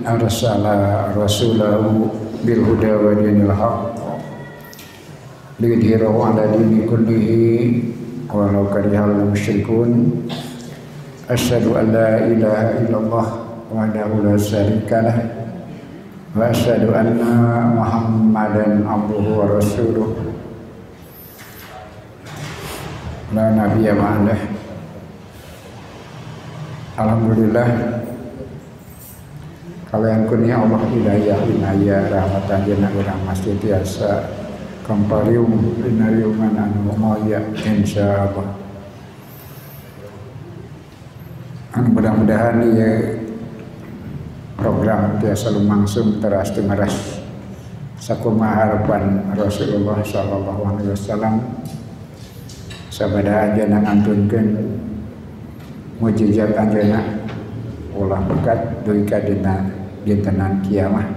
arsala rasulahu bil huda wa dinil haqq liyudhhirahu 'ala dini kullihi walau karihal musyrikun. Asyhadu an la ilaha illallah wahdahu la syarika lah wa asyhadu anna Muhammadan abduhu wa rasuluh la nabiyya ba'dah. Alhamdulillah kalian kurnia Allah hidayah inayah rahmatan jenna urang masjid biasa kamparium dinariuman anu moya insyaallah. Mudah-mudahan ieu program biasa lumangsung teras tumaras sakumaha harapan Rasulullah sallallahu alaihi wasallam sabada ajeuna ngantunkeun mujizat anjeunna ulah berkat duwi ka dina dintenan kiamat.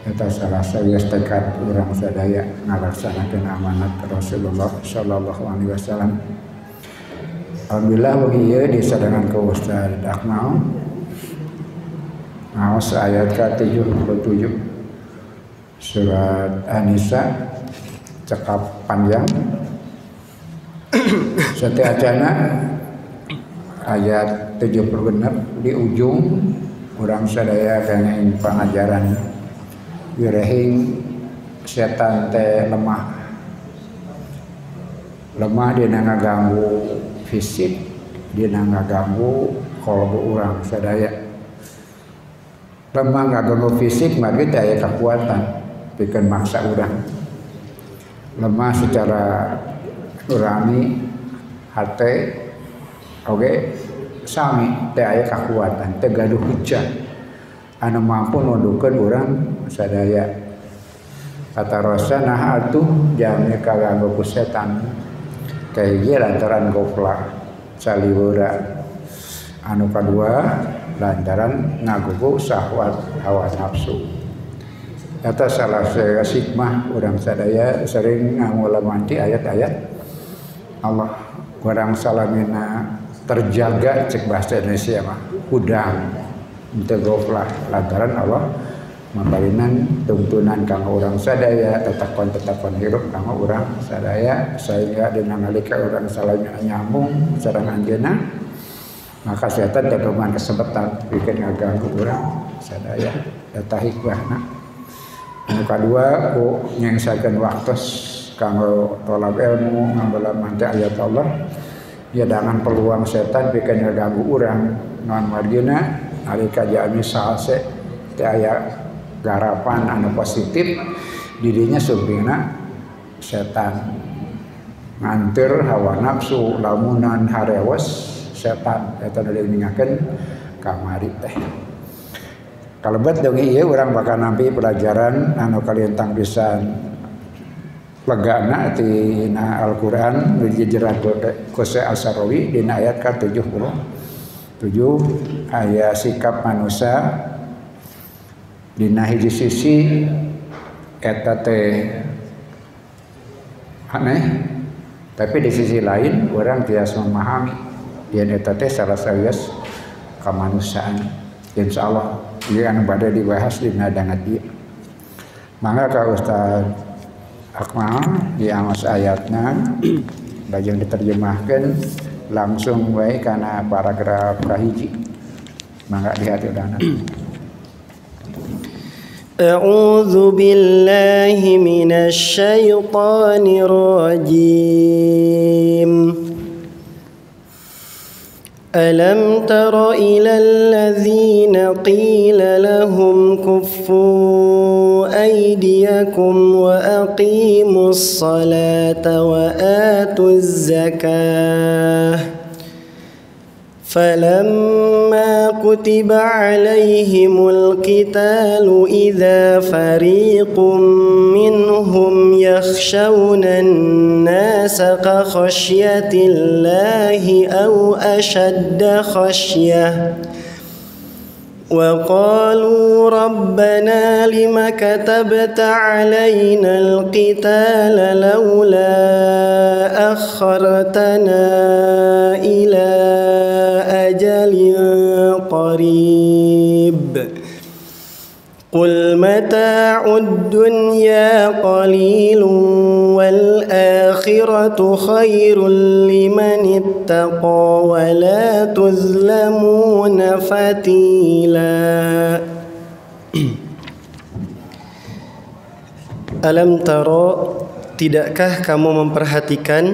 Eta salah sawias tekad urang sadaya ngalaksanakeun amanat Rasulullah sallallahu alaihi wasallam. Alhamdulillah bagi ieu disadangan ka Ustaz Akmal. Maos ayat ke-77 surat An-Nisa cekap panjang. Setiacana ayat 70 bener di ujung urang sadaya kenging pangajaran wirehing setan teh lemah dina ngaganggu fisik, dina ngaganggu kalbu urang sadaya. Lemah ngaganggu fisik magi teh aya kekuatan pikeun maksa urang. Lemah secara nurani hate oge sami teh aya kekuatan teh gaduh hujah anu mampu nuduhkeun urang sadaya. Kata Rasul nah atuh jami kaganggu ku setan kayak ieu lantaran goflah saliwura. Anu kadua lantaran ngagugu syahwat hawa nafsu. Eta salah saya hikmah urang sadaya sering ngangulamanti ayat-ayat Allah. Urang salamina terjaga cek bahasa Indonesia mah hudang teu goflah lantaran Allah mambarinan tuntunan kanggo urang sadaya tetakon hirup kanggo urang sadaya sehingga dina nalika urang salamina nyambung sareng anjeunna maka setan teu keman kesempatan pikeun ngaganggu urang sadaya. Eta hikmahna. Anu kadua ku nyengsakeun waktos kanggo tolab ilmu ngambalaman teh ayat Allah nyadangan peluang setan pikeun ngaganggu urang naon margina nalika jami salse teh aya garapan anu positif didinya sumpingna setan nganteur hawa nafsu lamunan harewes setan eta nu diningakeun kamari teh. Kalebet dong ieu urang bakal nampi pelajaran anu kalintang pisan legana tina Al-Qur'an dijerat ku Syekh Al-Sarawi dina ayat ke-77 aya sikap manusia dina hiji sisi eta teh aneh tapi di sisi lain orang tiasa memahami yen eta teh salah sawias kamanusiaan. Insyaallah ieu anu bade dibahas dina dangat ieu. Mangga ka Ustaz Akmal di amas ayatna bajang diterjemahkeun langsung wae kana paragraf kahiji. Mangga dihati-hati. أعوذ بالله من الشيطان الرجيم ألم تر إلى الذين قيل لهم كفوا أيديكم وأقيموا الصلاة وآتوا الزكاة فلما كتب عليهم القتال إذا فريق منهم يخشون الناس كخشية الله أو أشد خشية وقالوا ربنا لم كتبت علينا القتال لولا أخرتنا إلى أجل قريب قل متاع الدنيا قليل والآخرة خير لمن اتقى ولا تظلمون فتيلا. Alam taro, tidakkah kamu memperhatikan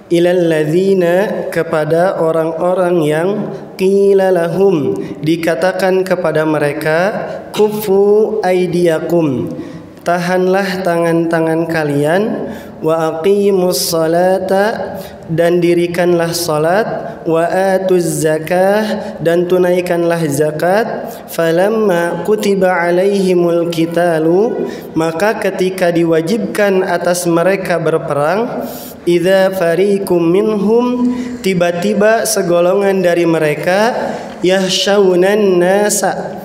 ilal ladzina, kepada orang-orang yang qila lahum, dikatakan kepada mereka, kufu aidiyakum, tahanlah tangan-tangan kalian, wa aqimus salata, dan dirikanlah salat, wa atuz zakah, dan tunaikanlah zakat. Falamma kutiba alaihimul qitalu, maka ketika diwajibkan atas mereka berperang, idza fariqum minhum, tiba-tiba segolongan dari mereka, yahsyaunan nasa,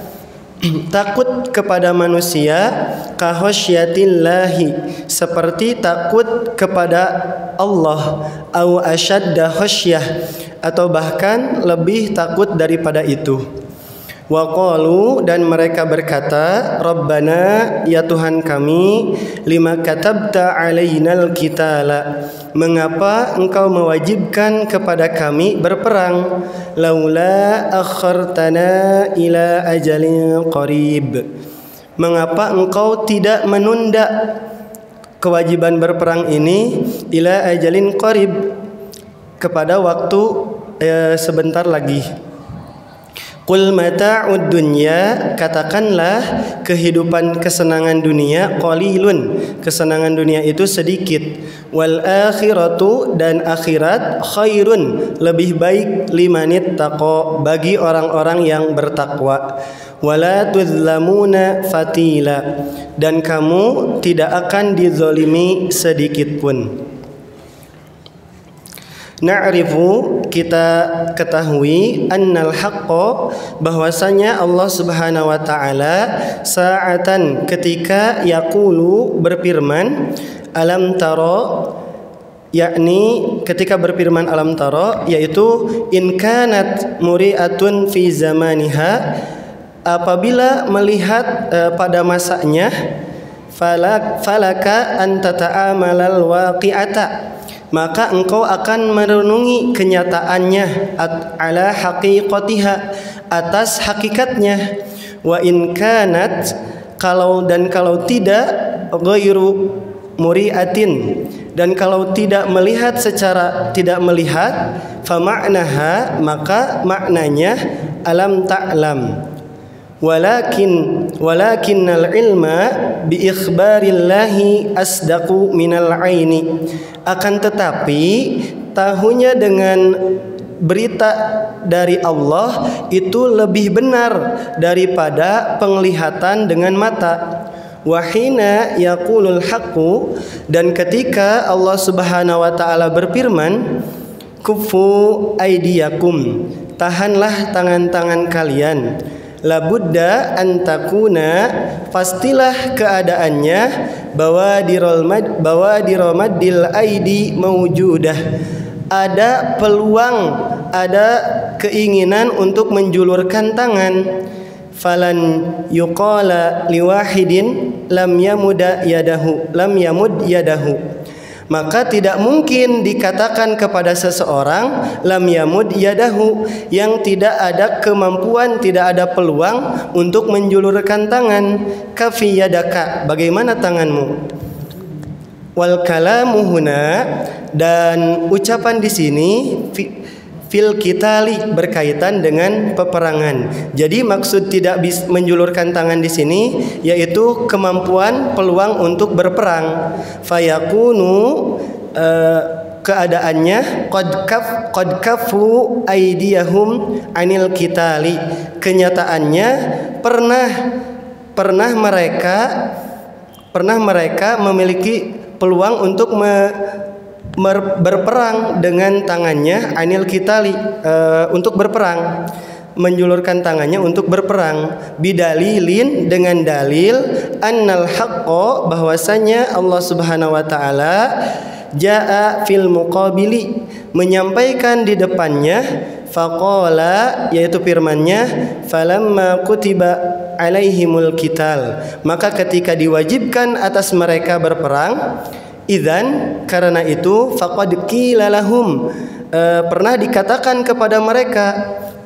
takut kepada manusia, kahosyyatillahi, seperti takut kepada Allah, au asyadda khosyah, atau bahkan lebih takut daripada itu. Wa qalu, dan mereka berkata, Rabbana, ya Tuhan kami, lima katabta alainal qitala, mengapa engkau mewajibkan kepada kami berperang, laula akhartana ila ajalin qarib, mengapa engkau tidak menunda kewajiban berperang ini, ila ajalin qarib, kepada waktu sebentar lagi. Qul mata'ud dunya, katakanlah kehidupan kesenangan dunia, qalilun, kesenangan dunia itu sedikit, wal akhiratu, dan akhirat, khairun, lebih baik, limanit taqwa, bagi orang-orang yang bertakwa, wala tuzlamuna fatila, dan kamu tidak akan dizolimi sedikit pun. Na'rifu, kita ketahui, annal haqqo, bahwasanya Allah Subhanahu wa taala sa'atan, ketika yaqulu, berfirman, alam taro, yakni ketika berfirman alam taro, yaitu in kanat muri'atun fi zamaniha, apabila melihat pada masanya, falaka an tata'amalal waqi'ata, maka engkau akan merenungi kenyataannya, ala haqiqatiha, atas hakikatnya. Wa in kanat, kalau tidak, ghairu muri'atin, dan kalau tidak melihat secara tidak melihat, fa ma'naha, maka maknanya alam ta'lam. Walakinnal ilma bi ikhbarillahi asdaqu minal aini, akan tetapi tahunya dengan berita dari Allah itu lebih benar daripada penglihatan dengan mata. Wahina yaqulul haqqu, dan ketika Allah Subhanahu wa taala berfirman, kufu aidiyakum, tahanlah tangan-tangan kalian, labudda antakuna, pastilah keadaannya, bahwa diromadil aidi mawjudah, ada peluang, ada keinginan untuk menjulurkan tangan. Falan yuqala liwahidin lam yamud yadahu, maka tidak mungkin dikatakan kepada seseorang lam yamud yadahu, yang tidak ada kemampuan, tidak ada peluang untuk menjulurkan tangan. Kafi yadaka, bagaimana tanganmu. Wal kalamu huna, dan ucapan di sini fil qitali, berkaitan dengan peperangan. Jadi maksud tidak menjulurkan tangan di sini yaitu kemampuan, peluang untuk berperang. Fayakunu, keadaannya qad kafu aydiyahum anil qitali, kenyataannya pernah mereka memiliki peluang untuk berperang dengan tangannya, anil qitali, untuk berperang, menjulurkan tangannya untuk berperang, bidalilin, dengan dalil, annal haqqo, bahwasanya Allah Subhanahu wa taala jaa fil muqabili, menyampaikan di depannya, faqala, yaitu firman-Nya, falamma kutiba alaihimul qital, maka ketika diwajibkan atas mereka berperang, idzan karena itu faqad qila lahum, pernah dikatakan kepada mereka,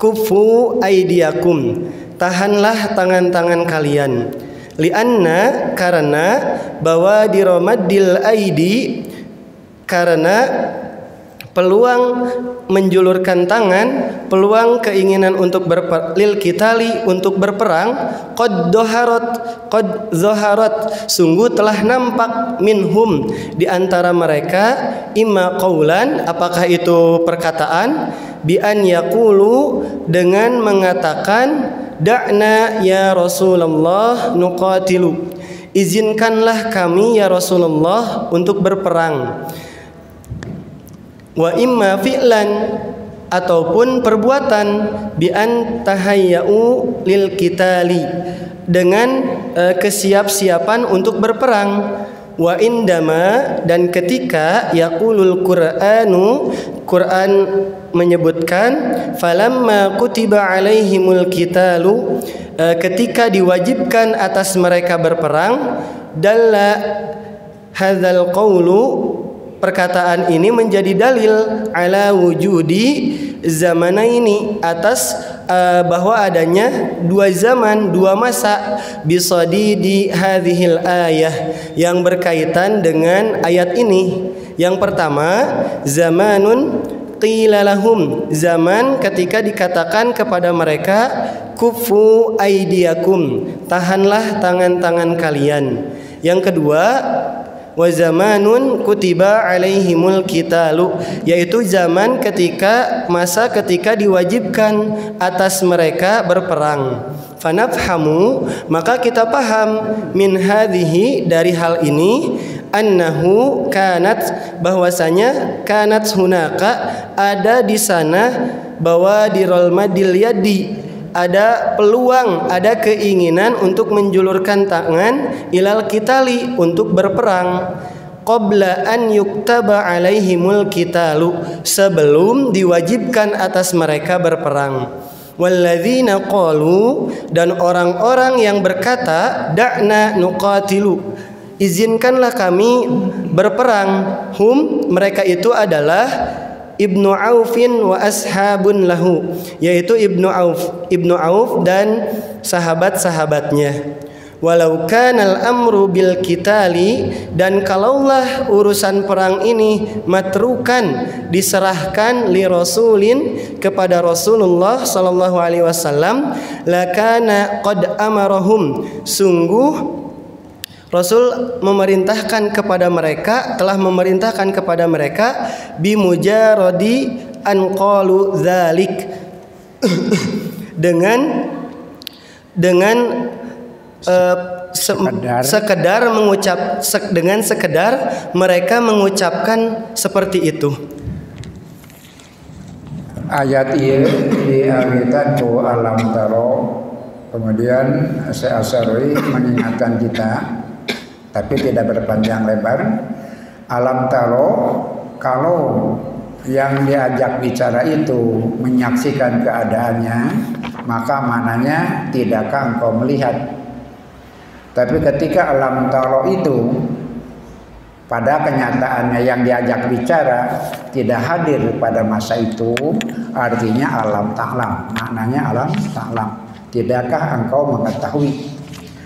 kufu aidiakum, tahanlah tangan-tangan kalian. Lianna karena bahwa diromadil aidi, karena peluang menjulurkan tangan, peluang keinginan untuk lil kitali untuk berperang, qad zaharat sungguh telah nampak minhum di antara mereka, imma qaulan, apakah itu perkataan, bi an yaqulu, dengan mengatakan, da'na ya Rasulullah nuqatilu, izinkanlah kami ya Rasulullah untuk berperang. Wa imma fi'lan, ataupun perbuatan, bi an tahayyau lil qitali, dengan kesiap-siapan untuk berperang. Wa indama, dan ketika yaqulul Qur'anu, Quran menyebutkan, falamma kutiba alaihimul qitalu, ketika diwajibkan atas mereka berperang, dalla hadzal qaulu, perkataan ini menjadi dalil ala wujudi zamanaini, atas bahwa adanya dua zaman, dua masa, bisadidi hadhil ayah, yang berkaitan dengan ayat ini. Yang pertama, zamanun qila lahum, zaman ketika dikatakan kepada mereka, kufu aidiakum, tahanlah tangan-tangan kalian. Yang kedua, wa zamanun kutiba alaihimul qitalu, yaitu zaman ketika, masa ketika diwajibkan atas mereka berperang. Fanafhamu, maka kita paham, min hadhihi, dari hal ini, annahu kanat, bahwasanya kanat hunaka, ada di sana, bahwa di rolmadil yadi, ada peluang, ada keinginan untuk menjulurkan tangan, ilal qitali, untuk berperang, qabla an yuktaba alaihimul qitalu, sebelum diwajibkan atas mereka berperang. Walladzina qalu, dan orang-orang yang berkata, da'na nuqatilu, izinkanlah kami berperang, hum, mereka itu adalah Ibnu Aufin wa ashabun lahu, yaitu Ibnu Auf dan sahabat-sahabatnya. Walau kanal amru bil qitali, dan kalaulah urusan perang ini matrukan, diserahkan li rasulin, kepada Rasulullah sallallahu alaihi wasallam, lakana qad amarahum, sungguh Rasul memerintahkan kepada mereka, telah memerintahkan kepada mereka, bimujaradi an qalu dzalik, dengan sekedar mereka mengucapkan seperti itu. Ayat ini diartikan tu alam taro, kemudian Syekh mengingatkan kita, tapi tidak berpanjang lebar. Alam taro, kalau yang diajak bicara itu menyaksikan keadaannya, maka maknanya tidakkah engkau melihat. Tapi ketika alam taro itu pada kenyataannya yang diajak bicara tidak hadir pada masa itu, artinya alam ta'lam, maknanya alam ta'lam, tidakkah engkau mengetahui.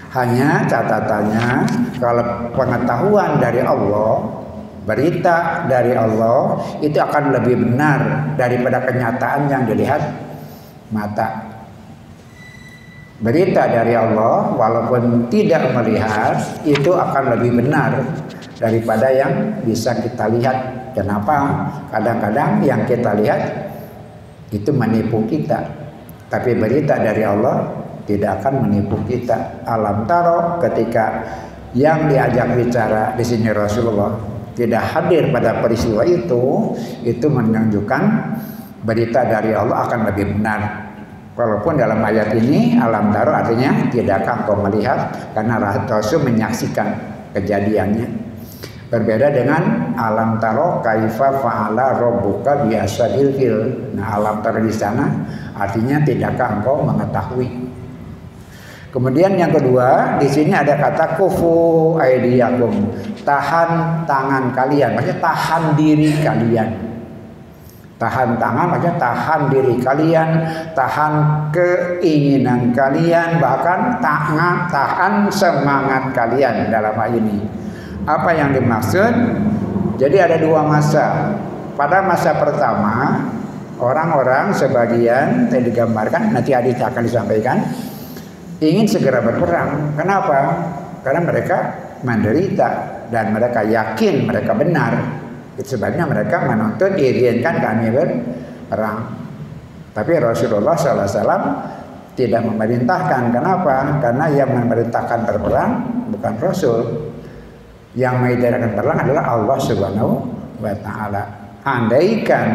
Hanya catatannya, kalau pengetahuan dari Allah, berita dari Allah, itu akan lebih benar daripada kenyataan yang dilihat mata. Berita dari Allah, walaupun tidak melihat, itu akan lebih benar daripada yang bisa kita lihat. Kenapa? Kadang-kadang yang kita lihat itu menipu kita, tapi berita dari Allah tidak akan menipu kita. Alam taro, ketika yang diajak bicara di sini Rasulullah tidak hadir pada peristiwa itu menunjukkan berita dari Allah akan lebih benar. Walaupun dalam ayat ini alam taro artinya tidakkah kau melihat, karena Rasul menyaksikan kejadiannya. Berbeda dengan alam taro kaifa fa'ala rabbuka bi ashabil fil. Nah, alam taro di sana artinya tidakkah engkau mengetahui. Kemudian yang kedua, di sini ada kata kufu aidiyakum, tahan tangan kalian, maksudnya tahan diri kalian. Tahan tangan maksudnya tahan diri kalian, tahan keinginan kalian, bahkan tahan semangat kalian dalam hal ini. Apa yang dimaksud? Jadi ada dua masa. Pada masa pertama, orang-orang sebagian yang digambarkan, nanti hadis akan disampaikan, ingin segera berperang. Kenapa? Karena mereka menderita dan mereka yakin mereka benar. Itu sebabnya mereka menuntut diizinkan kami berperang. Tapi Rasulullah SAW tidak memerintahkan. Kenapa? Karena yang memerintahkan berperang bukan Rasul. Yang mengizinkan perang adalah Allah Subhanahu wa Ta'ala. Andaikan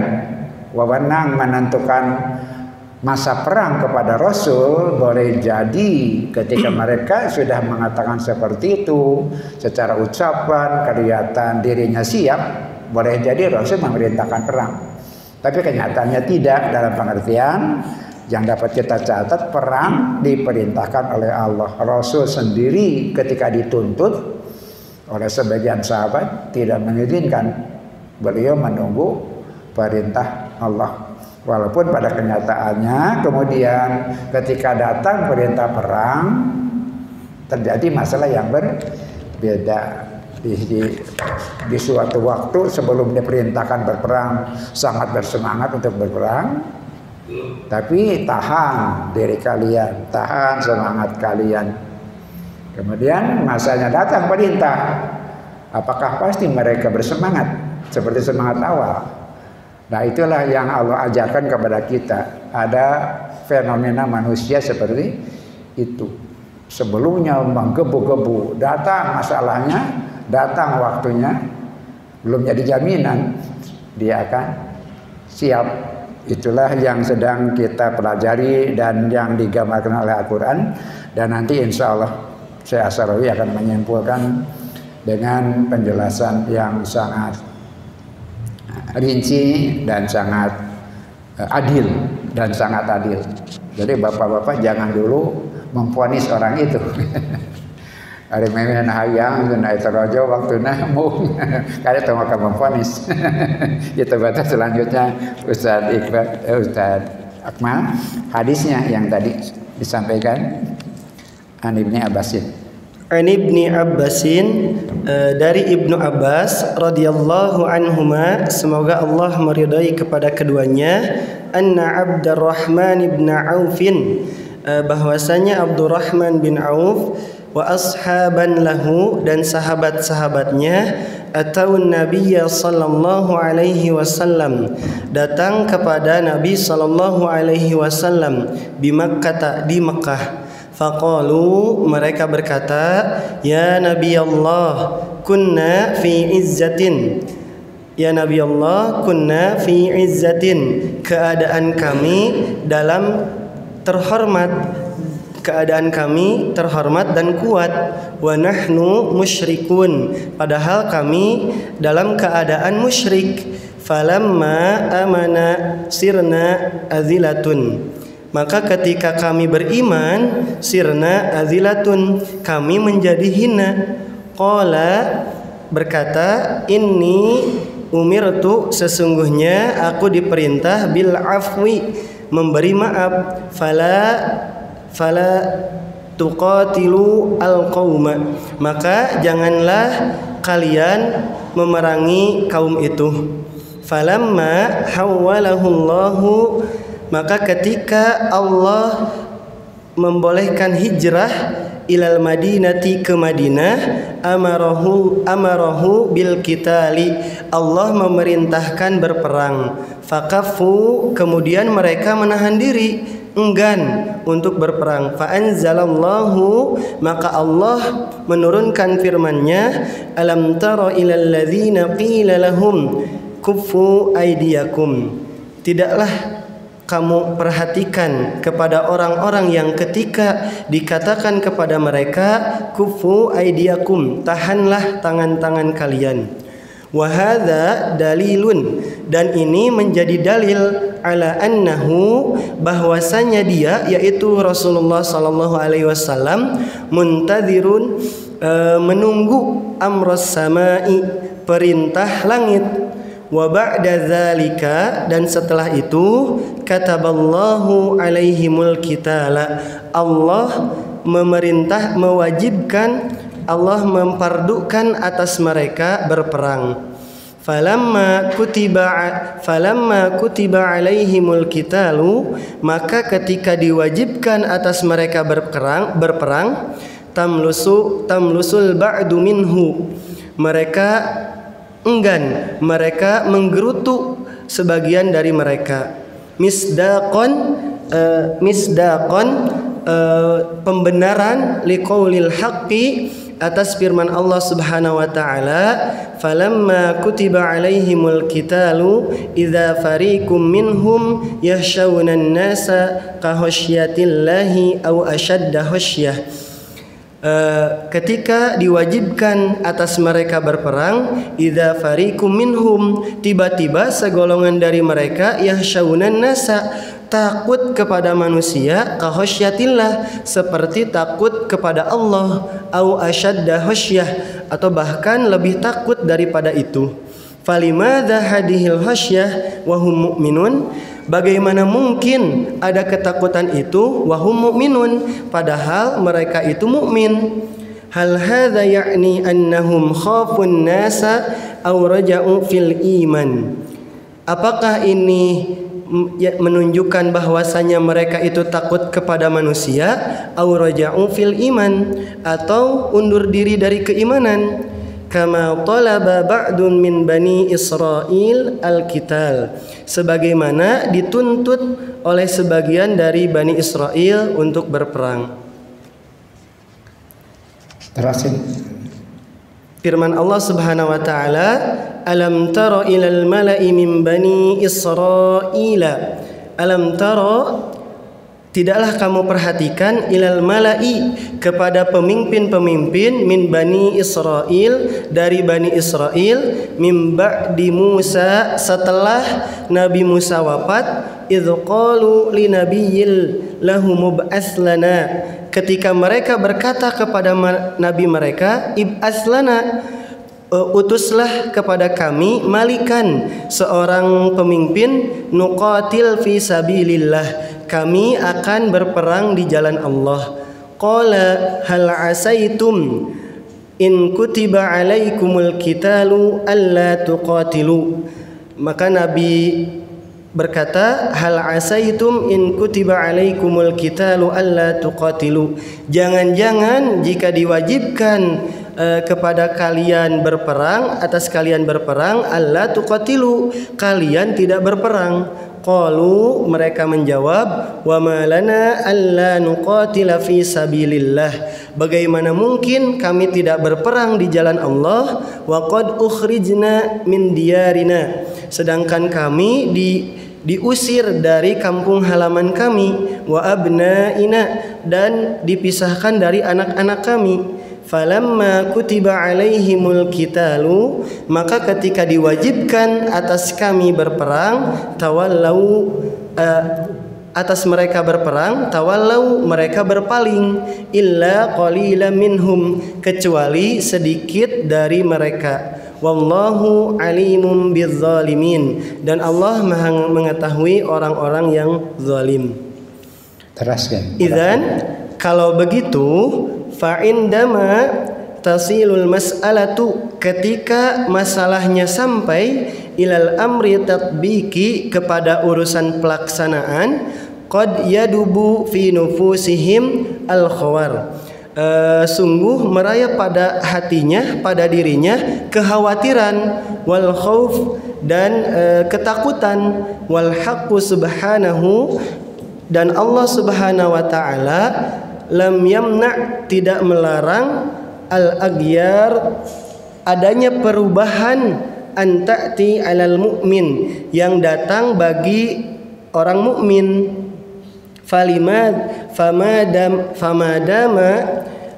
wewenang menentukan masa perang kepada Rasul, boleh jadi ketika mereka sudah mengatakan seperti itu secara ucapan, kelihatan dirinya siap, boleh jadi Rasul memerintahkan perang. Tapi kenyataannya tidak, dalam pengertian yang dapat kita catat, perang diperintahkan oleh Allah. Rasul sendiri ketika dituntut oleh sebagian sahabat tidak mengizinkan, beliau menunggu perintah Allah. Walaupun pada kenyataannya kemudian ketika datang perintah perang terjadi masalah yang berbeda. Di suatu waktu sebelum diperintahkan berperang sangat bersemangat untuk berperang, tapi tahan diri kalian, tahan semangat kalian. Kemudian masanya datang perintah, apakah pasti mereka bersemangat seperti semangat awal? Nah, itulah yang Allah ajarkan kepada kita. Ada fenomena manusia seperti itu. Sebelumnya menggebu-gebu, datang masalahnya, datang waktunya, belum jadi jaminan dia akan siap. Itulah yang sedang kita pelajari dan yang digambarkan oleh Al-Quran. Dan nanti insya Allah Syekh As-Sarawi akan menyimpulkan dengan penjelasan yang sangat rinci dan sangat adil dan sangat adil. Jadi bapak-bapak jangan dulu memvonis orang itu. Ari memen hayang cenah eta raja waktuna mung kada teu maka memvonis. Kita baca selanjutnya Ustaz Iqbal, Ustaz Akmal, hadisnya yang tadi disampaikan an Ibnu Abbasin. An Ibni Abbasin, dari Ibnu Abbas radhiyallahu anhuma, semoga Allah meridai kepada keduanya, anna Abdurrahman bin Aufin, bahwasanya Abdurrahman bin Auf wa ashaban lahu, dan sahabat-sahabatnya, atau Nabi sallallahu alaihi wasallam, datang kepada Nabi sallallahu alaihi wasallam di Makkah, di Mekah. Faqalu, mereka berkata, ya Nabi Allah, kunna fi izzatin. Ya Nabi Allah, kunna fi izzatin, keadaan kami dalam terhormat, keadaan kami terhormat dan kuat. Wa nahnu musyrikun, padahal kami dalam keadaan musyrik. Falamma amana sirna azilatun, maka ketika kami beriman, sirna azilatun, kami menjadi hina. Qala, berkata, inni umirtu, sesungguhnya aku diperintah bil afwi, memberi maaf. Fala tuqatilu al qauma, maka janganlah kalian memerangi kaum itu. Falamma hawwalahullahu, maka ketika Allah membolehkan hijrah ilal Madinati, ke Madinah, amarahu bil qitali, Allah memerintahkan berperang. Faqafu, kemudian mereka menahan diri, enggan untuk berperang. Fa anzalallahu, maka Allah menurunkan firman-Nya, alam tara ilal ladzina qila lahum kuffu aydiyakum, tidaklah kamu perhatikan kepada orang-orang yang ketika dikatakan kepada mereka kufu aidiakum, tahanlah tangan-tangan kalian. Wa hadza dalilun, dan ini menjadi dalil ala annahu, bahwasanya dia yaitu Rasulullah sallallahu alaihi wasallam muntadzirun, menunggu amros samai, perintah langit. Wa ba'da dzalika, dan setelah itu kataballahu alaihimul qitala, Allah mewajibkan, Allah mempardukan atas mereka berperang. Falamma kutiba alaihimul qitalu, maka ketika diwajibkan atas mereka berperang, tamlusul ba'du minhu, mereka enggan, mereka menggerutu sebagian dari mereka. Misdaqon, pembenaran liqaulil haqqi, atas firman Allah Subhanahu wa taala, falamma kutiba alaihimul qitalu idza fariqum minhum yahshawna an-nasa ka khasyatillahi aw ashadda khasyah. Ketika diwajibkan atas mereka berperang, idza fariqum minhum, tiba-tiba segolongan dari mereka yahshawna an-nasa, takut kepada manusia, ka khasyatillah, seperti takut kepada Allah, au asyadda khasyah, atau bahkan lebih takut daripada itu. Falimadza hadhil khasyah wa hum mu'minun, bagaimana mungkin ada ketakutan itu wa hum mu'minun, padahal mereka itu mukmin. Hal hadza ya'ni annahum khafun nasa aw raja'u fil iman, apakah ini menunjukkan bahwasanya mereka itu takut kepada manusia, au raja'u fil iman, atau undur diri dari keimanan? Kama talaba ba'dun min bani Israil al-qital, sebagaimana dituntut oleh sebagian dari Bani Israel untuk berperang. Terasin. Firman Allah Subhanahu wa taala, alam tara ilal mala'i min bani Israila, alam tara, tidaklah kamu perhatikan, ilal mala'i, kepada pemimpin-pemimpin, min bani Israel, dari Bani Israel, min ba'di Musa, setelah Nabi Musa wafat, idh qalu li nabiyyil lahu mub'ats lana, ketika mereka berkata kepada nabi mereka, ib'ats lana, utuslah kepada kami malikan, seorang pemimpin, nuqatil fi sabilillah, kami akan berperang di jalan Allah. Qala hal asaitum in kutiba alaikumul qitalu alla tuqatilu, maka Nabi berkata, hal asaitum in kutiba alaikumul qitalu alla tuqatilu, jangan-jangan jika diwajibkan kepada kalian berperang, atas kalian berperang, alla tuqatilu, kalian tidak berperang. Qalu, mereka menjawab, wa ma lana alla nuqatila fi sabilillah, bagaimana mungkin kami tidak berperang di jalan Allah, wa qad ukhrijna min diyarina, sedangkan kami diusir dari kampung halaman kami, wa abnaina, dan dipisahkan dari anak-anak kami. Falamma kutiba alaihimul qitalu, maka ketika diwajibkan atas kami berperang, tawallau, atas mereka berperang, tawallau, mereka berpaling, illa qalilan minhum, kecuali sedikit dari mereka. Wallahu alimum bizzalimin, dan Allah Maha mengetahui orang-orang yang zalim. Teraskan. Idzan, kalau begitu, fa'indama tasilul mas'alatu, ketika masalahnya sampai ilal amri tatbiki, kepada urusan pelaksanaan, qad yadubu fi nufusihim al khawar, sungguh merayap pada hatinya, pada dirinya, kekhawatiran, wal khauf, dan ketakutan, wal haqqu subhanahu, dan Allah Subhanahu wa taala lam yamna, tidak melarang, al-aghyar, adanya perubahan, an ta'ti 'alal mu'min, yang datang bagi orang mukmin. Famadama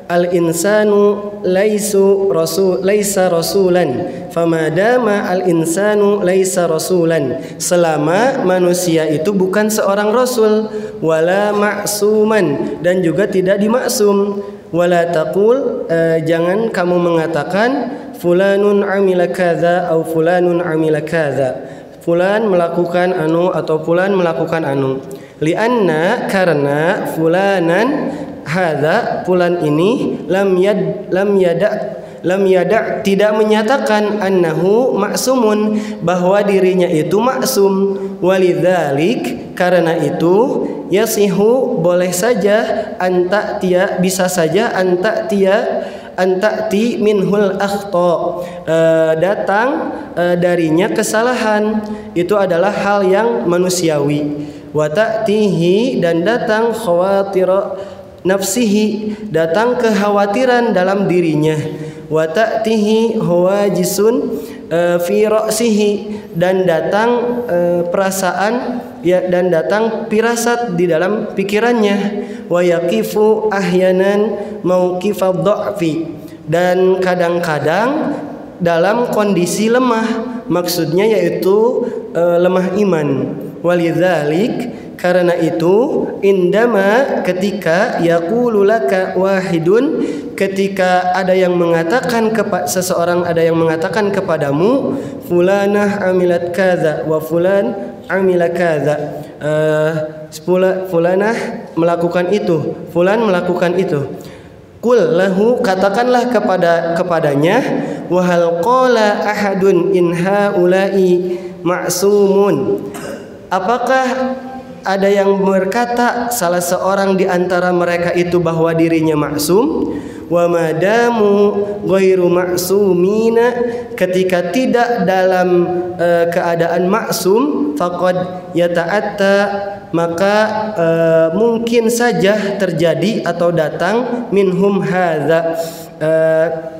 al-insanu laisa rasulan famadama al-insanu laisa rasulan, selama manusia itu bukan seorang rasul, wala ma'suman, dan juga tidak dimaksum, wala taqul, jangan kamu mengatakan fulanun amila kadza atau fulanun amila kadza, fulan melakukan anu atau fulan melakukan anu. Lianna, karena fulanan hadza, fulan ini lam yada tidak menyatakan annahu ma'sumun, bahwa dirinya itu maksum. Walidzalik, karena itu yasihu, boleh saja anta-tia, bisa saja anta'ti minhul akhta, datang darinya kesalahan, itu adalah hal yang manusiawi. Wa ta'tihi, dan datang khawatira nafsihi, datang kekhawatiran dalam dirinya. Wa ta'tihi hawajisun fi ra'sihi, dan datang perasaan ya, dan datang firasat di dalam pikirannya. Wa yaqifu ahyanan mauqifad dha'fi, dan kadang-kadang dalam kondisi lemah, maksudnya yaitu lemah iman. Walidzalik, karena itu indama, ketika yaqulu laka wahidun, ketika ada yang mengatakan seseorang ada yang mengatakan kepadamu, fulanah amilat kadza wa fulan amila kadza, fulanah melakukan itu, fulan melakukan itu. Qul lahu, katakanlah kepadanya, wa hal qala ahadun in haula'i ma'sumun, apakah ada yang berkata salah seorang di antara mereka itu bahwa dirinya maksum? Wa madamu ghairu ma'sumina, ketika tidak dalam keadaan maksum, faqad yata'atta, maka mungkin saja terjadi atau datang minhum hadza,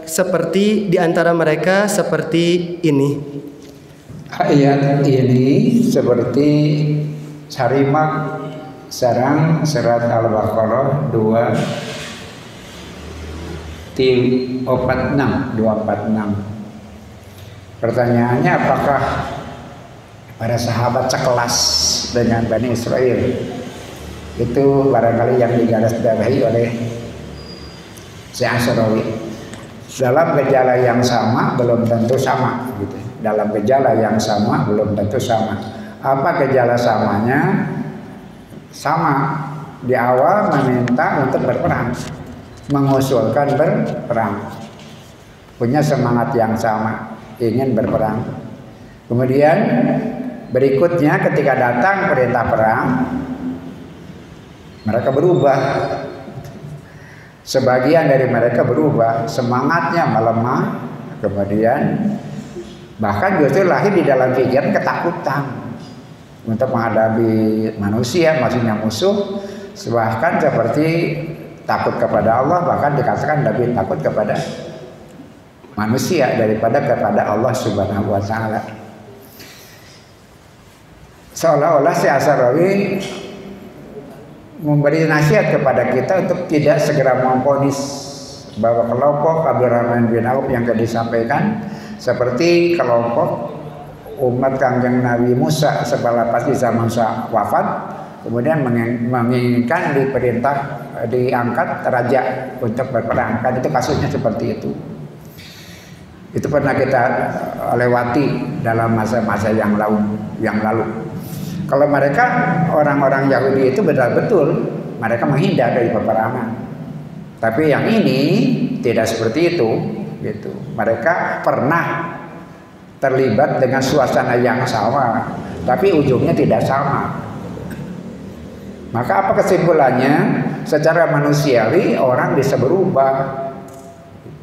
seperti di antara mereka seperti ini. Ayat ini seperti Sarimak sarang surat Al-Baqarah 246. Pertanyaannya, apakah para sahabat sekelas dengan Bani Israel? Itu barangkali yang digarisbawahi oleh Syekh Asy'ari. Dalam gejala yang sama belum tentu sama gitu. Dalam gejala yang sama belum tentu sama. Apa gejala samanya? Sama, di awal meminta untuk berperang, mengusulkan berperang, punya semangat yang sama, ingin berperang. Kemudian berikutnya ketika datang perintah perang, mereka berubah. Sebagian dari mereka berubah, semangatnya melemah, kemudian bahkan justru lahir di dalam pikiran ketakutan untuk menghadapi manusia, maksudnya musuh, bahkan seperti takut kepada Allah, bahkan dikatakan lebih takut kepada manusia daripada kepada Allah Subhanahu wa taala. Seolah-olah Syekh Asy'ari memberi nasihat kepada kita untuk tidak segera memvonis bahwa kelompok Abdurrahman bin Auf yang tadi disampaikan seperti kelompok umat Kanjeng Nabi Musa setelah pas Isa Musa wafat, kemudian menginginkan diperintah diangkat raja untuk berperang. Kan itu kasusnya seperti itu. Itu pernah kita lewati dalam masa-masa yang lalu. Kalau mereka orang-orang Yahudi itu betul-betul mereka menghindar dari peperangan. Tapi yang ini tidak seperti itu, gitu. Mereka pernah terlibat dengan suasana yang sama, tapi ujungnya tidak sama. Maka apa kesimpulannya? Secara manusiawi orang bisa berubah.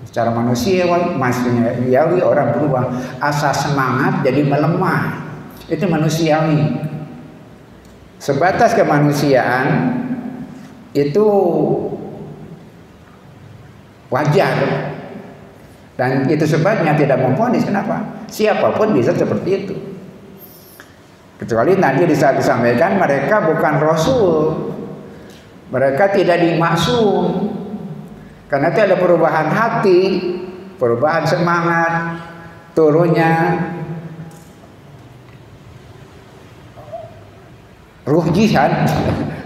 Secara manusiawi orang berubah. Asa semangat jadi melemah. Itu manusiawi. Sebatas kemanusiaan itu wajar. Dan itu sebabnya tidak memvonis. Kenapa? Siapapun bisa seperti itu. Kecuali nanti disampaikan mereka bukan Rasul, mereka tidak dimaksum. Karena itu ada perubahan hati, perubahan semangat, turunnya ruh jihad,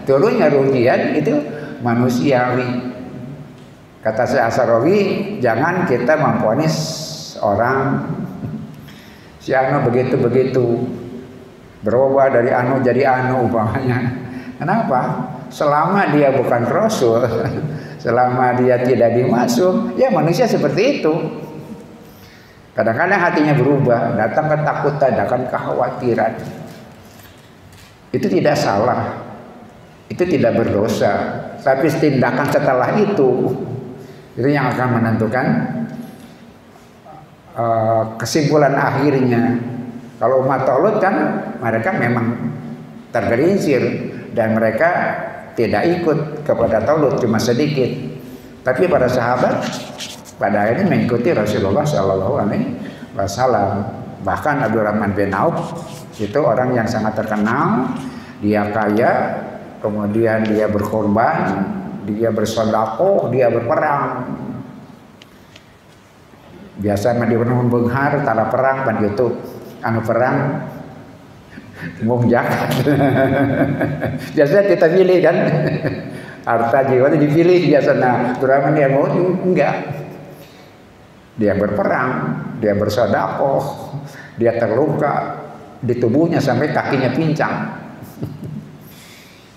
turunnya ruh jihad itu manusiawi. Kata Syekh Asarawi, jangan kita memvonis orang si anu begitu-begitu, berubah dari anu jadi anu umpamanya. Kenapa? Selama dia bukan Rasul, selama dia tidak dimaksum, ya manusia seperti itu. Kadang-kadang hatinya berubah, datang ketakutan, datang kekhawatiran. Itu tidak salah, itu tidak berdosa. Tapi tindakan setelah itu yang akan menentukan kesimpulan akhirnya. Kalau umat Talut kan mereka memang tergelincir dan mereka tidak ikut kepada Talut, cuma sedikit. Tapi para sahabat pada akhirnya mengikuti Rasulullah Shallallahu Alaihi Wasallam. Bahkan Abdurrahman bin Auf itu orang yang sangat terkenal, dia kaya, kemudian dia berkorban, dia bersedekah, dia berperang. Biasa mah dipenuh benghar tara perang pan gitu. Anu perang mungjak. Biasanya kita pilih kan. Harta jiwa itu dipilih biasanya. Abdurrahman dia mau enggak. Dia berperang, dia bersedekah, dia terluka di tubuhnya sampai kakinya pincang.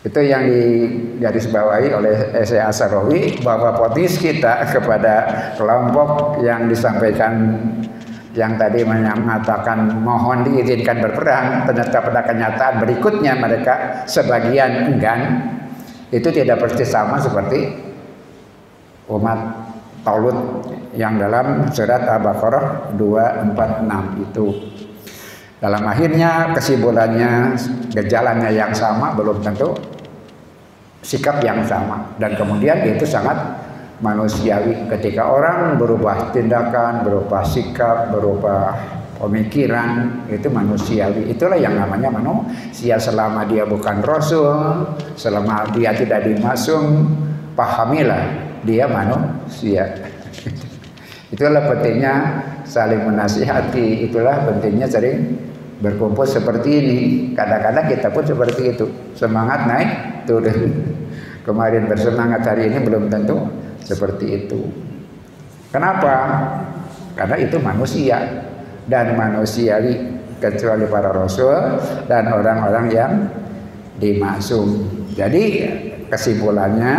Itu yang digarisbawahi oleh Syekh Asarawi, bahwa ponis kita kepada kelompok yang disampaikan yang tadi mengatakan mohon diizinkan berperang, ternyata pada kenyataan berikutnya mereka sebagian enggan, itu tidak persis sama seperti umat Talut yang dalam surat Al-Baqarah 246 itu. Dalam akhirnya kesimpulannya, gejalanya yang sama, belum tentu sikap yang sama. Dan kemudian itu sangat manusiawi ketika orang berubah tindakan, berubah sikap, berubah pemikiran, itu manusiawi. Itulah yang namanya manusia. Selama dia bukan Rasul, selama dia tidak dimaksum, pahamilah dia manusia. Itulah pentingnya saling menasihati, itulah pentingnya sering berkumpul seperti ini. Kadang-kadang kita pun seperti itu, semangat naik turun. Kemarin bersemangat, hari ini belum tentu seperti itu. Kenapa? Karena itu manusia dan manusiawi, kecuali para rasul dan orang-orang yang dimaksum. Jadi kesimpulannya,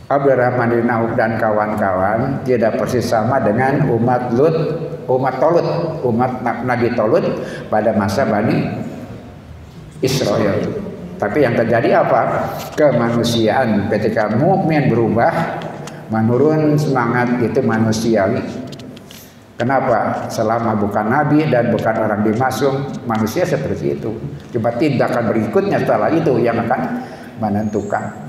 Abdurrahman bin Auf dan kawan-kawan tidak persis sama dengan umat Talut, umat Nabi Talut pada masa Bani Israel. Tapi yang terjadi apa? Kemanusiaan. Ketika mukmin berubah, menurun semangat, itu manusiawi. Kenapa? Selama bukan nabi dan bukan orang dimaksum, manusia seperti itu. Cuma tindakan berikutnya setelah itu yang akan menentukan.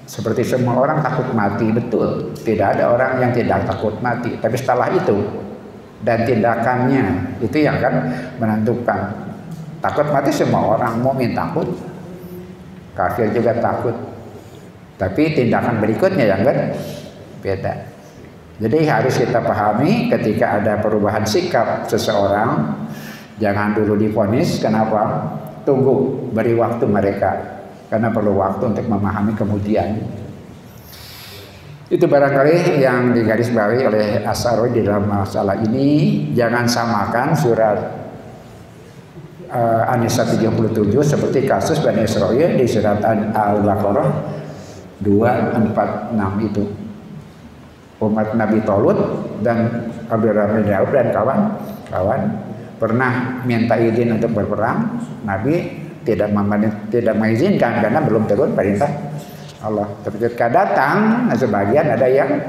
Seperti semua orang takut mati, betul. Tidak ada orang yang tidak takut mati. Tapi setelah itu dan tindakannya itu yang akan menentukan. Takut mati semua orang, mukmin takut, kafir juga takut. Tapi tindakan berikutnya yang kan beda. Jadi harus kita pahami ketika ada perubahan sikap seseorang, jangan dulu divonis. Kenapa? Tunggu, beri waktu mereka. Karena perlu waktu untuk memahami kemudian. Itu barangkali yang digarisbawahi oleh Asarawi di dalam masalah ini. Jangan samakan surat An-Nisa 77 seperti kasus Bani Israil di surat Al-Baqarah 246 itu. Umat Nabi Talut dan Abdurrahman bin Auf dan kawan-kawan pernah minta izin untuk berperang. Nabi tidak mengizinkan karena belum turun perintah Allah. Ketika datang, sebagian ada yang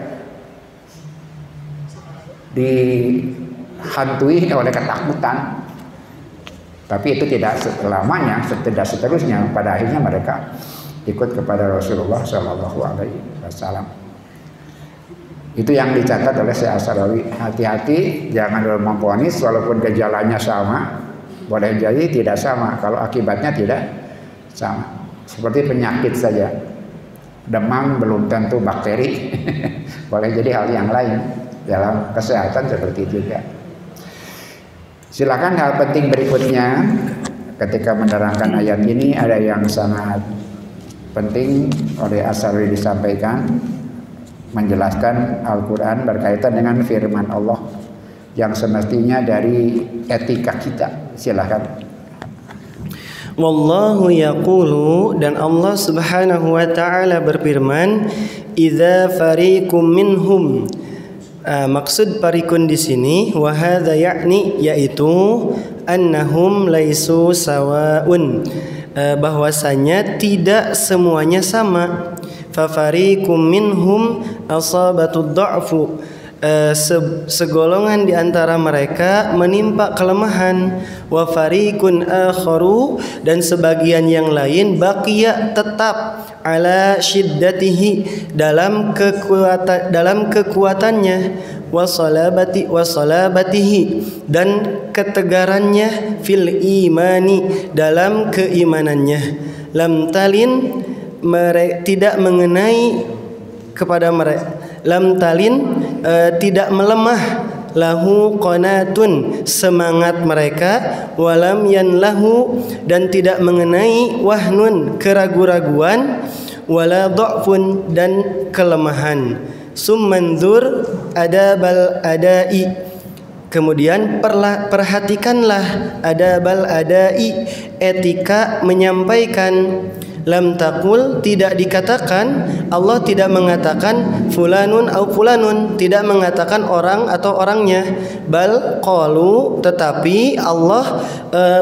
dihantui oleh ketakutan. Tapi itu tidak selamanya, tidak seterusnya. Pada akhirnya mereka ikut kepada Rasulullah Shallallahu Alaihi Wasallam. Itu yang dicatat oleh Syekh Asarawi. Hati-hati, jangan memvonis walaupun gejalanya sama. Boleh jadi tidak sama kalau akibatnya tidak sama. Seperti penyakit saja. Demam belum tentu bakteri. Boleh jadi hal yang lain. Dalam kesehatan seperti itu juga. Silakan hal penting berikutnya ketika menerangkan ayat ini ada yang sangat penting oleh As-Sarwi disampaikan, menjelaskan Al-Quran berkaitan dengan firman Allah yang semestinya dari etika kita. Silakan. Wallahu yaqulu, dan Allah Subhanahu wa taala berfirman, idza fariqum minhum. Maksud parikun di sini wa hadza yakni, yaitu annahum laisu sawaun, bahwasanya tidak semuanya sama. Fa fariqum minhum asabatud dha'fu, segolongan di antara mereka menimpa kelemahan. Wa fariqun akharu, dan sebagian yang lain baqiya tetap ala syiddatihi, dalam kekuatannya, wasalabatihi, dan ketegarannya, fil imani, dalam keimanannya. Lam talin, tidak mengenai kepada mereka, lam talin, tidak melemah, lahu qanatun, semangat mereka, walam yanlahu, dan tidak mengenai wahnun, keraguan-raguan, wala dha'fun, dan kelemahan. Summanzur adabal adai, kemudian perhatikanlah adabal adai, etika menyampaikan. Lam taqul, tidak dikatakan, Allah tidak mengatakan fulanun au fulanun, tidak mengatakan orang atau orangnya. Bal qalu, tetapi Allah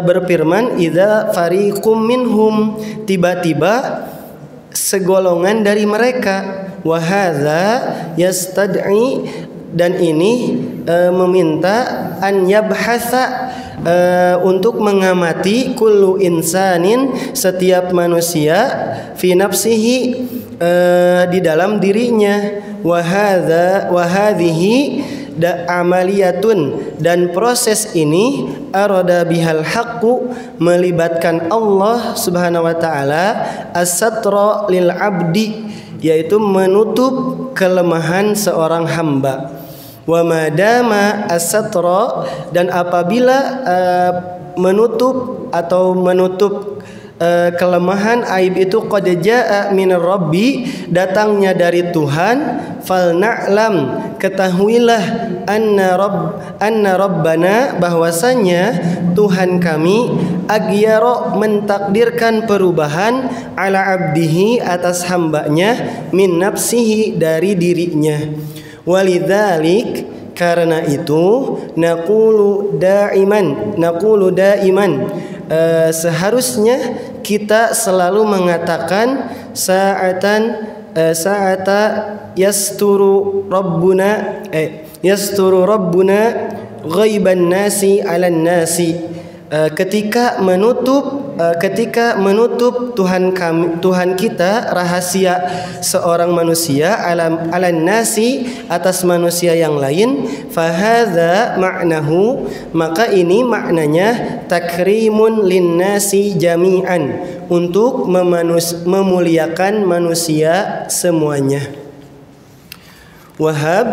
berfirman idza fariqum minhum, tiba-tiba segolongan dari mereka. Wa hadza yastad'i, dan ini meminta an yabhatha, untuk mengamati kullu insanin, setiap manusia, fi nafsihi, di dalam dirinya. Wa hadhihi amaliyatun, dan proses ini arada bihal haqqu, melibatkan Allah Subhanahu wa taala, as-satra lil abdi, yaitu menutup kelemahan seorang hamba. Wa madama as-satra, dan apabila menutup kelemahan aib itu qad jaa minar rabbi, datangnya dari Tuhan, fal na'lam, ketahuilah, anna rabbana, bahwasanya Tuhan kami, agyara, mentakdirkan perubahan, ala abdihi, atas hambanya, min nafsihi, dari dirinya. Walidzalik, karena itu, naqulu daiman, seharusnya kita selalu mengatakan sa'ata yasturu rabbuna ghaiban nasi 'alan nasi, ketika menutup Tuhan kita rahasia seorang manusia, alan nasi, atas manusia yang lain. Fahadza ma'nahu, maka ini maknanya takrimun linnasi jami'an, untuk memuliakan manusia semuanya. Wahab,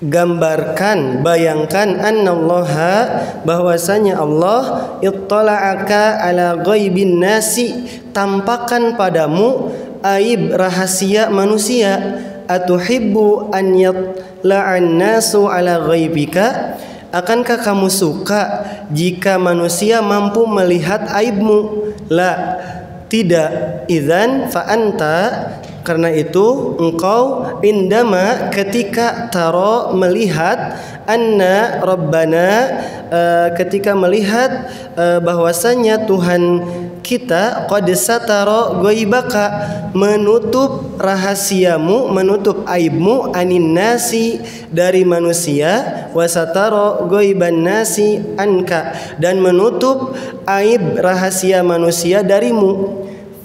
gambarkan, bayangkan, annallaha, bahwasanya Allah, ittala'aka ala ghaibin nasi, tampakkan padamu aib rahasia manusia. Atuhibbu an yatla'an nasu ala ghaibika, akankah kamu suka jika manusia mampu melihat aibmu? La, tidak. Idzan fa anta, karena itu engkau, indama, ketika taro, melihat, anna rabbana, ketika melihat bahwasanya Tuhan kita, qad satara ghaibaka, menutup rahasiamu, menutup aibmu, anin nasi, dari manusia, wa satara ghaiban nasi anka, dan menutup aib rahasia manusia darimu.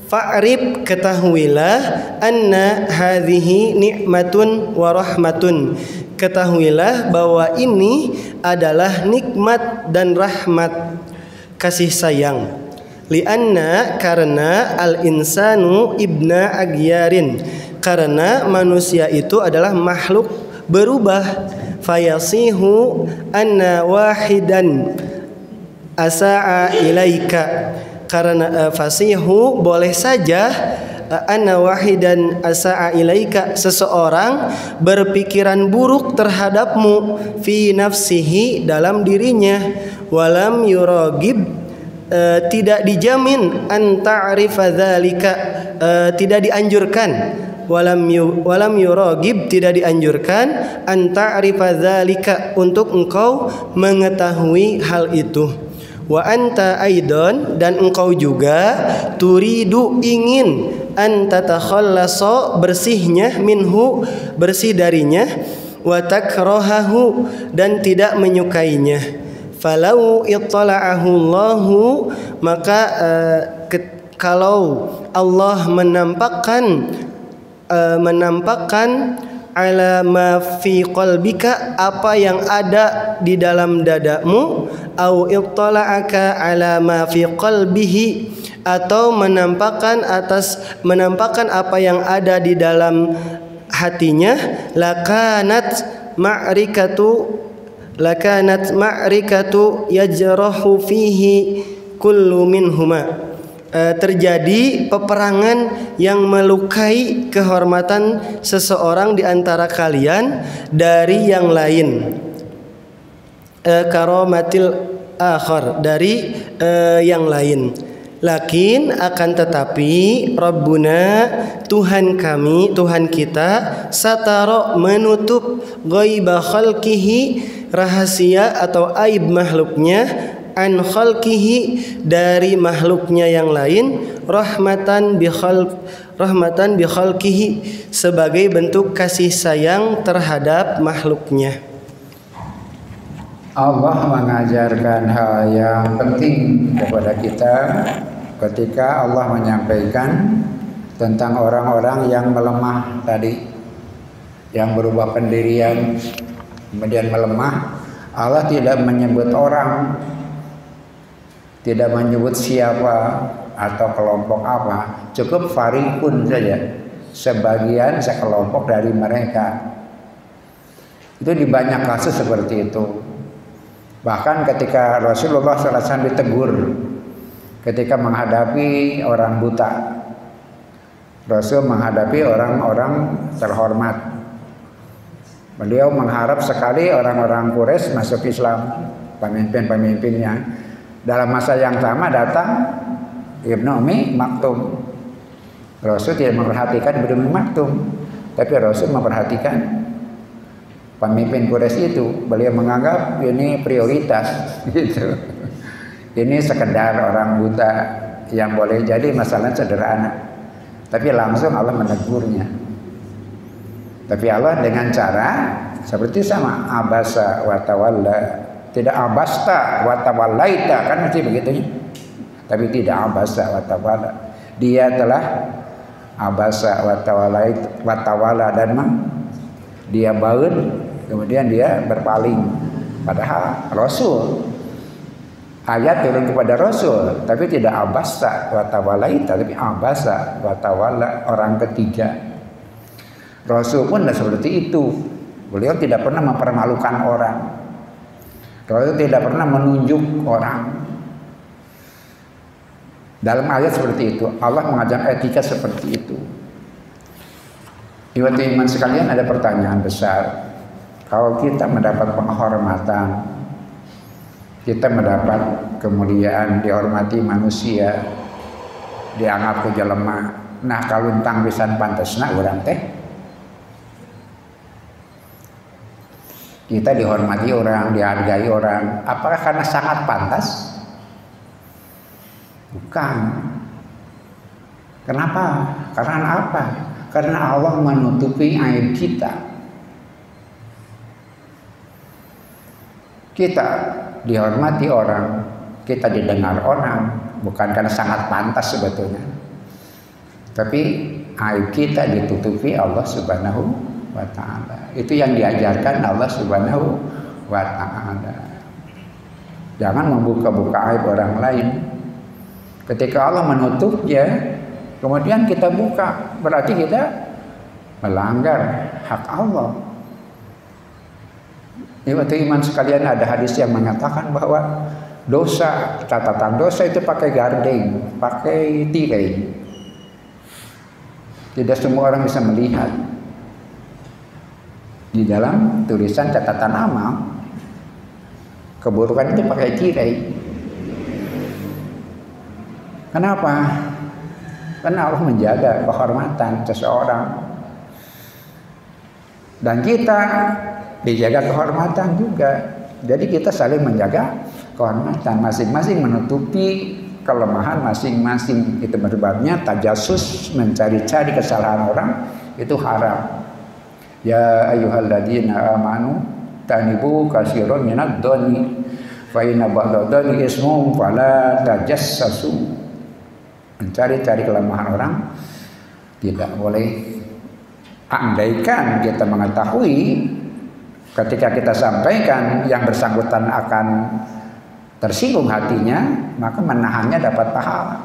Fa'rib, ketahuilah, anna hadhihi ni'matun wa rahmatun, ketahuilah bahwa ini adalah nikmat dan rahmat, kasih sayang. Lianna karena al-insanu ibna agyarin, karena manusia itu adalah makhluk berubah. Fayasihu anna wahidan asa'a ilaika, karena fasihu boleh saja anna wahidan asa'a ilaika, seseorang berpikiran buruk terhadapmu, fi nafsihi, dalam dirinya, walam yuragib, tidak dijamin, an ta'rifa dzalika, tidak dianjurkan, walam yuragib, tidak dianjurkan, an ta'rifa dzalika, untuk engkau mengetahui hal itu. Wa anta aidon, dan engkau juga turidu, ingin, an tatakhallasa, bersihnya, minhu, bersih darinya, wa takrahahu, dan tidak menyukainya. Falau ittala'ahu Allahu, maka kalau Allah menampakkan ala ma fi qalbika, apa yang ada di dalam dadamu, au ittala'aka ala ma fi qalbihi, atau menampakkan apa yang ada di dalam hatinya, lakanat ma'rikatu yajrahu fihi kullu minhuma, terjadi peperangan yang melukai kehormatan seseorang di antara kalian dari yang lain, karomatil akhar, dari yang lain. Lakin, akan tetapi, Rabbuna, Tuhan kami, Tuhan kita, satara, menutup, ghaiba khalqihi, rahasia atau aib makhluknya, an khalqihi, dari makhluknya yang lain, rahmatan bi khalqihi, sebagai bentuk kasih sayang terhadap makhluknya. Allah mengajarkan hal yang penting kepada kita ketika Allah menyampaikan tentang orang-orang yang melemah tadi, yang berubah pendirian kemudian melemah. Allah tidak menyebut orang, tidak menyebut siapa atau kelompok apa, cukup farikun saja, sebagian sekelompok dari mereka. Itu di banyak kasus seperti itu. Bahkan ketika Rasulullah SAW ditegur ketika menghadapi orang buta, Rasul menghadapi orang-orang terhormat, beliau mengharap sekali orang-orang Quraisy masuk Islam, pemimpin-pemimpinnya. Dalam masa yang sama datang Ibnu Ummi Maktum. Rasul tidak memperhatikan Ibnu Ummi Maktum, tapi Rasul memperhatikan pemimpin Quraisy itu. Beliau menganggap ini prioritas gitu. Ini sekedar orang buta yang boleh jadi masalah sederhana, tapi langsung Allah menegurnya. Tapi Allah dengan cara seperti sama, abasa wa tawalla, tidak abasta wa tawallaita, kan mesti begitu. Tapi tidak abasa wa tawalla, dia telah abasa wa tawalla, dan dia baun, kemudian dia berpaling. Padahal Rasul, ayat turun kepada Rasul, tapi tidak abasa wa tawallaita, tapi abasa wa tawalla, orang ketiga. Rasul pun tidak seperti itu. Beliau tidak pernah mempermalukan orang. Rasul tidak pernah menunjuk orang. Dalam ayat seperti itu, Allah mengajar etika seperti itu. Iman sekalian, ada pertanyaan besar. Kalau kita mendapat penghormatan, kita mendapat kemuliaan, dihormati manusia, dianggap kejelema, nah kalau tentang pisan pantesna urang teh, kita dihormati orang, dihargai orang, apakah karena sangat pantas? Bukan. Kenapa? Karena apa? Karena Allah menutupi aib kita. Kita dihormati orang, kita didengar orang, bukan karena sangat pantas sebetulnya, tapi aib kita ditutupi Allah Subhanahu wa ta'ala. Itu yang diajarkan Allah Subhanahu wa ta'ala. Jangan membuka-buka aib orang lain. Ketika Allah menutupnya, kemudian kita buka, berarti kita melanggar hak Allah. Waktu iman sekalian, ada hadis yang mengatakan bahwa dosa, catatan dosa itu pakai garding, pakai tirai. Tidak semua orang bisa melihat. Di dalam tulisan catatan amal, keburukan itu pakai tirai. Kenapa? Karena Allah menjaga kehormatan seseorang. Dan kita dijaga kehormatan juga. Jadi kita saling menjaga kehormatan, masing-masing menutupi kelemahan masing-masing. Itu sebabnya tajasus, mencari-cari kesalahan orang, itu haram. Ya ayyuhalladzina amanu tanibu katsiran minadh dhani fa inna ba'dadh dhani ismun fala tajassasu. Mencari-cari kelemahan orang tidak boleh. Andaikan kita mengetahui ketika kita sampaikan yang bersangkutan akan tersinggung hatinya, maka menahannya dapat pahala.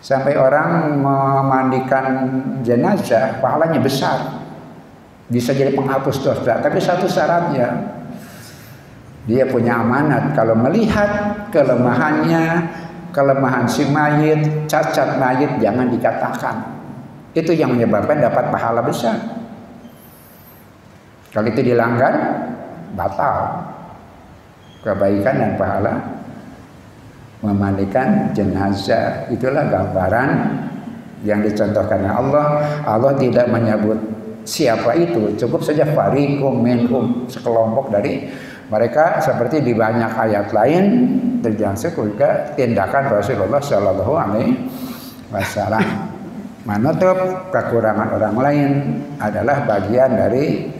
Sampai orang memandikan jenazah, pahalanya besar, bisa jadi penghapus dosa. Tapi satu syaratnya, dia punya amanat. Kalau melihat kelemahannya, kelemahan si mayit, cacat mayit, jangan dikatakan. Itu yang menyebabkan dapat pahala besar. Kalau itu dilanggar, batal kebaikan dan pahala memandikan jenazah. Itulah gambaran yang dicontohkan Allah. Allah tidak menyebut siapa itu, cukup saja fariqum minhum, sekelompok dari mereka, seperti di banyak ayat lain terjangkit juga tindakan Rasulullah Shallallahu Alaihi Wasallam. Menutup kekurangan orang lain adalah bagian dari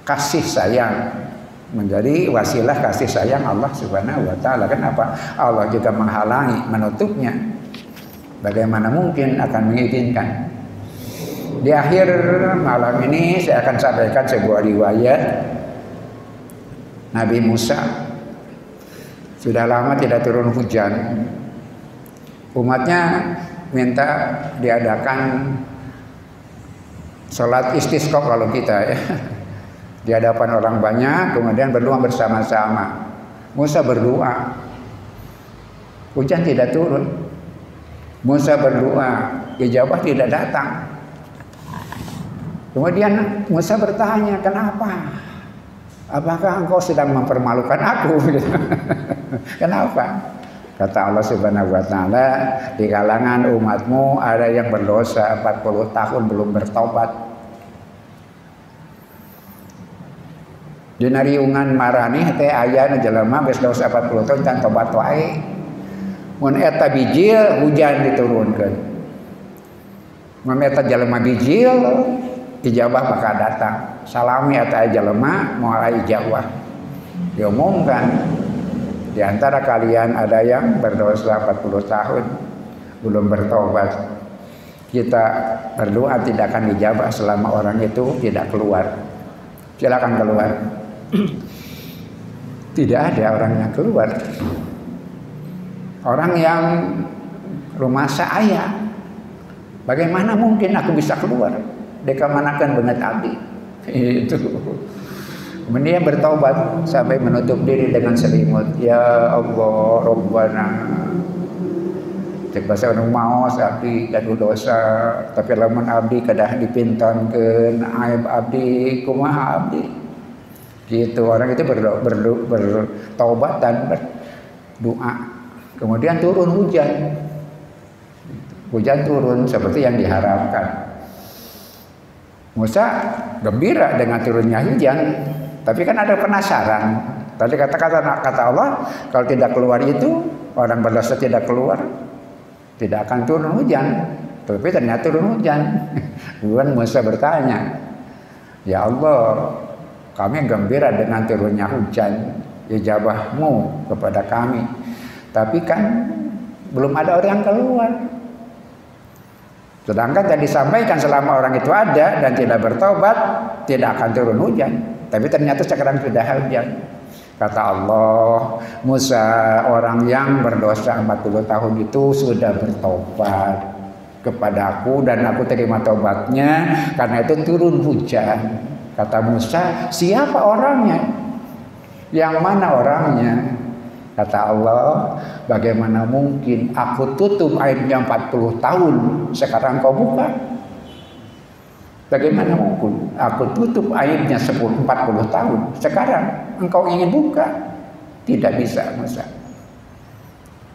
kasih sayang, menjadi wasilah kasih sayang Allah Subhanahu wa taala. Kenapa? Allah juga menghalangi, menutupnya. Bagaimana mungkin akan mengizinkan? Di akhir malam ini saya akan sampaikan sebuah riwayat Nabi Musa. Sudah lama tidak turun hujan. Umatnya minta diadakan sholat istisqa kalau kita ya. Di hadapan orang banyak, kemudian berdoa bersama-sama. Musa berdoa, hujan tidak turun. Musa berdoa, ijabah tidak datang. Kemudian Musa bertanya, kenapa? Apakah engkau sedang mempermalukan aku? Kenapa? Kata Allah Subhanahu wa taala, di kalangan umatmu ada yang berdosa 40 tahun belum bertobat. Dina riungan marani teh aya nu jelema geus dosa 40 tahun can tobat wae. Mun eta bijil hujan diturunkeun. Mun eta jelema bijil ijabah bakal datang. Salami eta jelema moal ijabah. Diomongkan, di antara kalian ada yang berdosa 40 tahun belum bertobat. Kita berdoa tidak akan dijabah selama orang itu tidak keluar. Silakan keluar. Tidak ada orang yang keluar. Orang yang rumah saya, bagaimana mungkin aku bisa keluar? Deka manakan banget abdi. Itu. Kemudian bertobat sampai menutup diri dengan selimut. Ya Allah, Rabbana. Cek bahasa orang maos abdi gaduh dosa, tapi lamun abdi kedah dipintonkeun aib abdi, kumaha abdi. Gitu, orang itu bertobat dan berdoa. Kemudian turun hujan. Hujan turun seperti yang diharapkan. Musa gembira dengan turunnya hujan, tapi kan ada penasaran. Tadi kata Allah, kalau tidak keluar itu, orang berdosa tidak keluar, tidak akan turun hujan. Tapi ternyata turun hujan. Kemudian Musa bertanya, ya Allah, kami gembira dengan turunnya hujan, ijabahmu kepada kami. Tapi kan belum ada orang yang keluar. Sedangkan tadi disampaikan selama orang itu ada dan tidak bertobat, tidak akan turun hujan. Tapi ternyata sekarang sudah hujan. Kata Allah, Musa orang yang berdosa 40 tahun itu sudah bertobat kepadaku dan aku terima tobatnya, karena itu turun hujan. Kata Musa, siapa orangnya? Yang mana orangnya? Kata Allah, bagaimana mungkin aku tutup aibnya 40 tahun, sekarang kau buka? Bagaimana mungkin aku tutup aibnya 40 tahun, sekarang engkau ingin buka? Tidak bisa, Musa.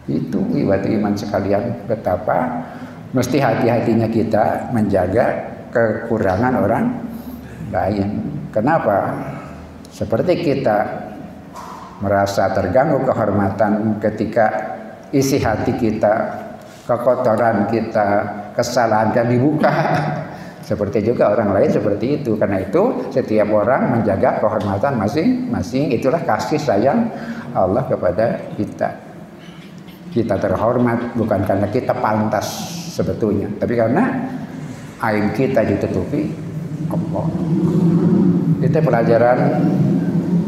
Itu ibadah iman sekalian, betapa mesti hati-hatinya kita menjaga kekurangan orang lain. Kenapa? Seperti kita merasa terganggu kehormatan ketika isi hati kita, kekotoran kita, kesalahan kan dibuka. Seperti juga orang lain seperti itu. Karena itu setiap orang menjaga kehormatan masing-masing. Itulah kasih sayang Allah kepada kita. Kita terhormat bukan karena kita pantas sebetulnya, tapi karena aib kita ditutupi Allah. Itu pelajaran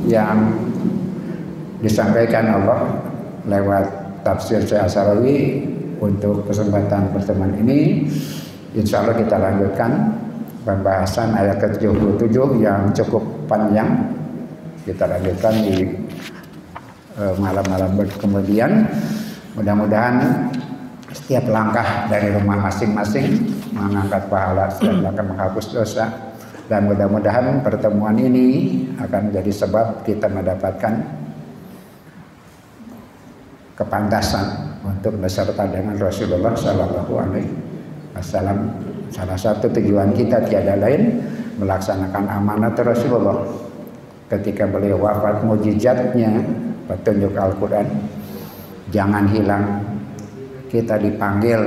yang disampaikan Allah lewat tafsir Syekh Asarawi untuk kesempatan pertemuan ini. Insya Allah kita lanjutkan pembahasan ayat ke-77 yang cukup panjang. Kita lanjutkan di malam-malam kemudian. Mudah-mudahan setiap langkah dari rumah masing-masing mengangkat pahala, setiap langkah menghapus dosa. Dan mudah-mudahan pertemuan ini akan menjadi sebab kita mendapatkan kepantasan untuk beserta dengan Rasulullah Sallallahu Alaihi Wasallam. Salah satu tujuan kita tiada lain melaksanakan amanat Rasulullah ketika beliau wafat, mukjizatnya petunjuk Al-Quran jangan hilang. Kita dipanggil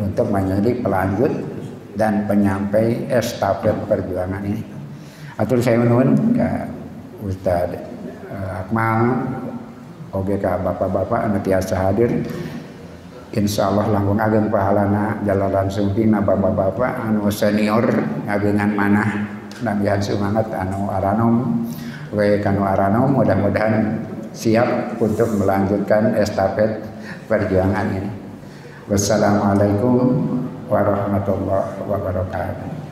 untuk menjadi pelanjut dan penyampai estafet perjuangan ini. Atur saya nuhun ke Ustaz Akmal, oge ka bapak-bapak anu tiasa hadir. Insyaallah langkung ageng pahalana jalaran sumpina bapak-bapak anu senior ngagengan manah nambihan semangat anu aranom we kanu aranom, mudah-mudahan siap untuk melanjutkan estafet perjuangan ini. Wassalamualaikum warahmatullahi wabarakatuh.